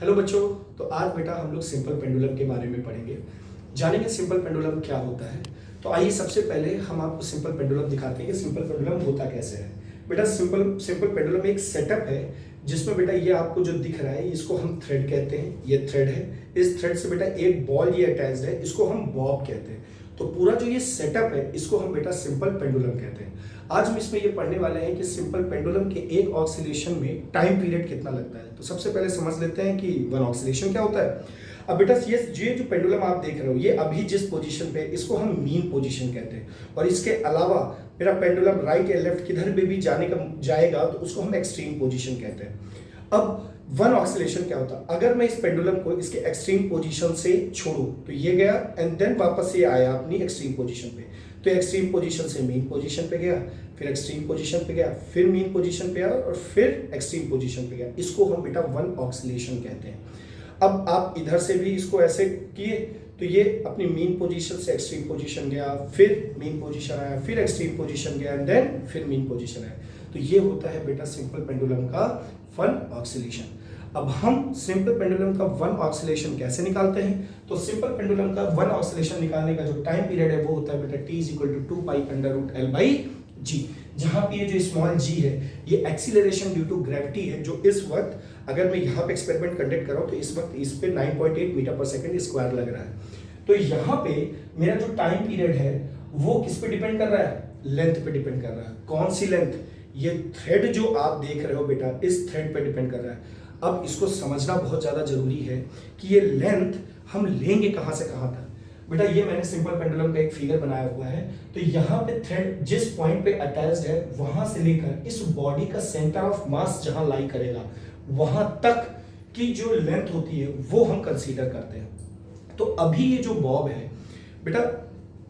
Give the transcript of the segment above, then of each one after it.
Hello बच्चों। तो आज बेटा हम लोग सिंपल पेंडुलम के बारे में पढ़ेंगे, जानेंगे सिंपल पेंडुलम क्या होता है। तो आइए सबसे पहले हम आपको सिंपल पेंडुलम दिखाते हैं कि सिंपल पेंडुलम होता कैसे है। बेटा सिंपल पेंडुलम एक सेटअप है जिसमें बेटा ये आपको जो दिख रहा है इसको हम थ्रेड कहते हैं। ये थ्रेड है, इस थ्रेड से बेटा एक बॉल ये अटैच्ड है, इसको हम बॉब कहते हैं। तो पूरा जो ये सेटअप है इसको हम बेटा सिंपल पेंडुलम कहते हैं। आज हम इसमें ये पढ़ने वाले हैं कि सिंपल पेंडुलम के एक ऑक्सीलेशन में टाइम पीरियड कितना लगता है। तो सबसे पहले समझ लेते हैं कि वन ऑक्सीलेशन क्या होता है। अब बेटा ये जो पेंडुलम आप देख रहे हो ये अभी जिस पोजीशन पे, इसको हम मीन पोजीशन कहते हैं। और इसके अलावा मेरा पेंडुलम राइट या लेफ्ट किधर भी जाएगा तो उसको हम एक्सट्रीम पोजीशन कहते हैं। अब वन ऑक्सीलेशन क्या होता है, अगर मैं इस पेंडुलम को इसके एक्सट्रीम पोजीशन से छोड़ूं तो ये गया एंड देन वापस ये आया अपनी एक्सट्रीम पोजीशन पे। तो एक्सट्रीम पोजीशन से मीन पोजीशन पे गया, फिर एक्सट्रीम पोजीशन पे गया, फिर मीन पोजीशन पे आया और फिर एक्सट्रीम पोजीशन पे गया। इसको हम बेटा वन ऑक्सीलेशन कहते हैं। अब आप इधर से भी इसको ऐसे किए तो ये अपनी मीन पोजीशन से एक्सट्रीम पोजीशन गया, फिर मीन पोजीशन आया, फिर एक्सट्रीम पोजीशन गया एंड देन फिर मीन पोजीशन आया। तो ये होता है बेटा सिंपल पेंडुलम का वन ऑक्सीलेशन। अब हम सिंपल पेंडुलम का वन ऑक्सीलेशन कैसे निकालते हैं। तो सिंपल पेंडुलम का वन ऑक्सीलेशन निकालने का जो टाइम पीरियड है वो होता है बेटा t = 2π√L/g। जहां पे ये जो स्मॉल g है ये एक्सीलरेशन ड्यू टू ग्रेविटी है, जो इस वक्त अगर मैं यहाँ पे एक्सपेरिमेंट कंडक्ट कर रहा हूँ तो इस वक्त इस पे 9.8 मीटर पर सेकंड स्क्वायर लग रहा है। तो यहाँ पे मेरा जो टाइम पीरियड है वो किस पे डिपेंड कर रहा है, लेंथ पे डिपेंड कर रहा है। कौन सी लेंथ, ये थ्रेड जो आप देख रहे हो बेटा इस थ्रेड पे डिपेंड कर रहा है। अब इसको समझना बहुत ज्यादा जरूरी है कि ये लेंथ हम लेंगे कहां से कहां तक। बेटा ये मैंने सिंपल पेंडुलम का एक फिगर बनाया हुआ है। तो यहाँ पे थ्रेड जिस पॉइंट पे अटैच्ड है वहां से लेकर इस बॉडी का सेंटर ऑफ मास जहां लाई करेगा वहां तक की जो लेंथ होती है वो हम कंसीडर करते हैं। तो अभी ये जो बॉब है बेटा,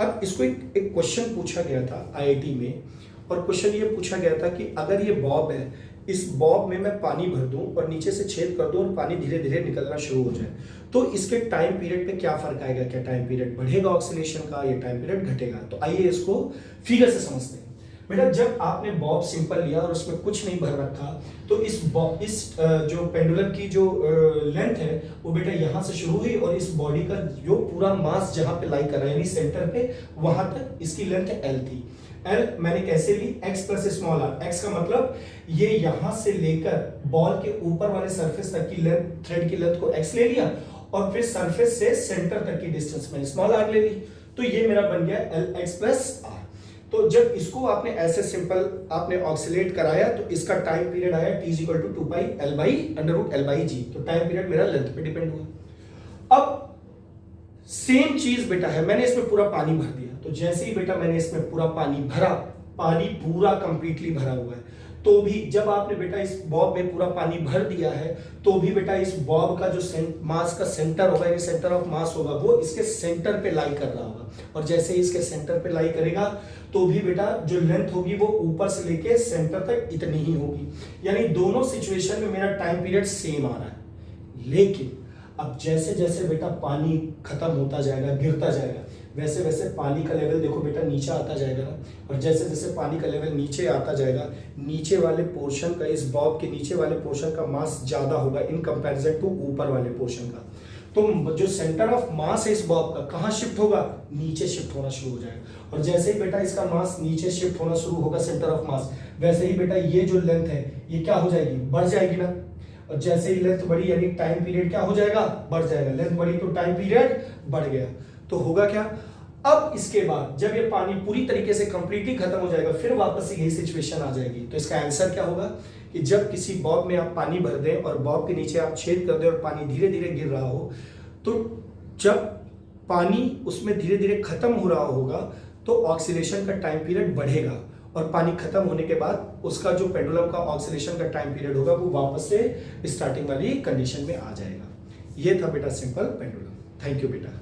अब इसको एक क्वेश्चन पूछा गया था आईआईटी में, और क्वेश्चन ये पूछा गया था कि अगर ये बॉब है, इस बॉब में मैं पानी भर दूं और नीचे से छेद कर दूं और पानी धीरे धीरे निकलना शुरू हो जाए तो इसके टाइम पीरियड पे क्या फर्क आएगा। क्या टाइम पीरियड बढ़ेगा ऑक्सीलेशन का या टाइम पीरियड घटेगा। तो आइए इसको फिगर से समझते हैं। बेटा जब आपने बॉब सिंपल लिया और उसमें कुछ नहीं भर रखा तो इस जो पेंडुलम की जो लेंथ है वो बेटा यहाँ से शुरू हुई और इस बॉडी का जो पूरा मास जहां पे लाई कर रहा है यानी सेंटर पे वहां तक इसकी लेंथ L थी। L मैंने कैसे ली, x plus small r। x का मतलब ये यहां से लेकर बॉल के ऊपर वाले सरफेस तक की लेंथ, थ्रेड की लेंथ को x ले लिया और फिर सरफेस से सेंटर तक की डिस्टेंस मैंने स्मॉल r ले ली। तो ये मेरा बन गया Lx प्लस r। तो जब इसको आपने ऐसे सिंपल आपने ऑक्सीलेट कराया तो इसका टाइम पीरियड आया t = 2π/√L/g। तो टाइम पीरियड मेरा लेंथ पे डिपेंड हुआ। अब सेम चीज बेटा है, मैंने इसमें पूरा पानी भर दिया। तो जैसे ही बेटा मैंने इसमें पूरा पानी भरा, पानी पूरा कंप्लीटली भरा हुआ है, तो भी जब आपने बेटा इस बॉब में पूरा पानी भर दिया है तो भी बेटा इस बॉब का जो मास का सेंटर होगा यानी सेंटर ऑफ मास होगा वो इसके सेंटर पे लाई कर रहा होगा। और जैसे ही इसके सेंटर पे लाई करेगा तो भी बेटा जो लेंथ होगी वो ऊपर से लेके सेंटर तक इतनी ही होगी। यानी दोनों सिचुएशन में मेरा टाइम पीरियड सेम आ रहा है। लेकिन अब जैसे जैसे बेटा पानी खत्म होता जाएगा, गिरता जाएगा, वैसे वैसे पानी का लेवल देखो बेटा नीचे आता जाएगा ना। और जैसे जैसे पानी का लेवल नीचे आता जाएगा, नीचे वाले पोर्शन का, इस बॉब के नीचे वाले पोर्शन का मास ज्यादा होगा इन कंपैरिजन टू ऊपर वाले पोर्शन का। तो जो सेंटर ऑफ मास है इस बॉब का कहाँ शिफ्ट होगा, नीचे शिफ्ट होना शुरू हो जाएगा। और जैसे ही बेटा इसका मास नीचे शिफ्ट होना शुरू होगा सेंटर ऑफ मास, वैसे ही बेटा ये जो लेंथ है ये क्या हो जाएगी, बढ़ जाएगी ना। और जैसे ही लेंथ बढ़ी यानी टाइम पीरियड क्या हो जाएगा, बढ़ जाएगा। लेंथ बढ़ी तो टाइम पीरियड बढ़ गया। तो होगा क्या, अब इसके बाद जब ये पानी पूरी तरीके से कंप्लीटली खत्म हो जाएगा फिर वापस से यही सिचुएशन आ जाएगी। तो इसका आंसर क्या होगा कि जब किसी बॉब में आप पानी भर दें और बॉब के नीचे आप छेद कर दें और पानी धीरे धीरे गिर रहा हो, तो जब पानी उसमें धीरे धीरे खत्म हो रहा होगा तो ऑक्सीलेशन का टाइम पीरियड बढ़ेगा और पानी खत्म होने के बाद उसका जो पेंडुलम का ऑक्सीलेशन का टाइम पीरियड होगा वो वापस से स्टार्टिंग वाली कंडीशन में आ जाएगा। ये था बेटा सिंपल पेंडुलम। थैंक यू बेटा।